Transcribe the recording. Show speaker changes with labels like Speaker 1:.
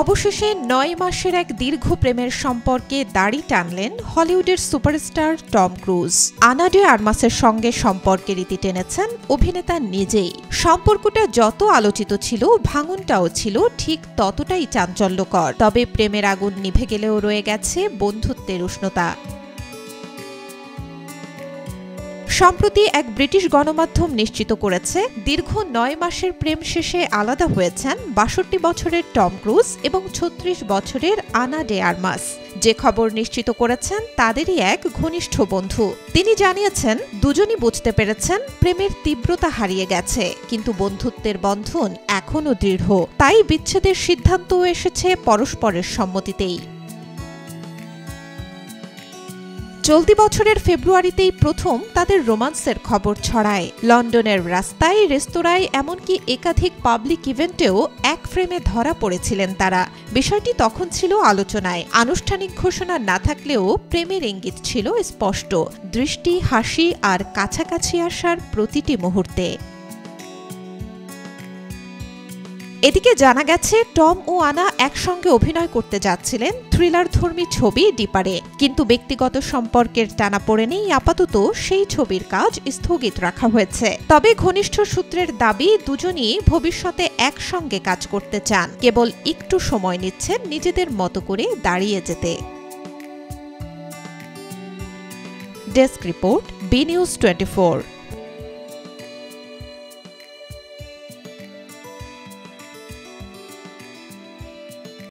Speaker 1: অবশেষে ৯ মাসের এক দীর্ঘ প্রেমের সম্পর্কে দাড়ি টানলেন হলিউডের সুপারস্টার টম ক্রুজ। আনা ডে আর্মাসের সঙ্গে সম্পর্কের ইতি টেনেছেন অভিনেতা নিজেই। সম্পর্কটা যত আলোচিত ছিল, ভাঙনটাও ছিল ঠিক ততটাই চাঞ্চল্যকর। তবে প্রেমের আগুন নিভে গেলেও রয়ে গেছে বন্ধুত্বের উষ্ণতা। সম্প্রতি এক ব্রিটিশ গণমাধ্যম নিশ্চিত করেছে, দীর্ঘ ৯ মাসের প্রেম শেষে আলাদা হয়েছেন ৬২ বছরের টম ক্রুজ এবং ৩৬ বছরের আনা ডে আর্মাস। যে খবর নিশ্চিত করেছেন তাদেরই এক ঘনিষ্ঠ বন্ধু। তিনি জানিয়েছেন, দুজনই বুঝতে পেরেছেন প্রেমের তীব্রতা হারিয়ে গেছে, কিন্তু বন্ধুত্বের বন্ধন এখনও দৃঢ়। তাই বিচ্ছেদের সিদ্ধান্তও এসেছে পরস্পরের সম্মতিতেই। চলতি বছরের ফেব্রুয়ারিতেই প্রথম তাদের রোমান্সের খবর ছড়ায়। লন্ডনের রাস্তায়, রেস্তোরাঁয়, এমনকি একাধিক পাবলিক ইভেন্টেও এক ফ্রেমে ধরা পড়েছিলেন তারা। বিষয়টি তখন ছিল আলোচনায়। আনুষ্ঠানিক ঘোষণা না থাকলেও প্রেমের ইঙ্গিত ছিল স্পষ্ট, দৃষ্টি, হাসি আর কাছাকাছি আসার প্রতিটি মুহূর্তে। এদিকে জানা গেছে, টম ও আনা একসঙ্গে অভিনয় করতে যাচ্ছিলেন থ্রিলারধর্মী ছবি ডিপারে, কিন্তু ব্যক্তিগত সম্পর্কের টানাপোড়েনেই আপাতত সেই ছবির কাজ স্থগিত রাখা হয়েছে। তবে ঘনিষ্ঠ সূত্রের দাবি, দুজনই ভবিষ্যতে একসঙ্গে কাজ করতে চান, কেবল একটু সময় নিচ্ছেন নিজেদের মতো করে দাঁড়িয়ে যেতে। Desk report, B News 24।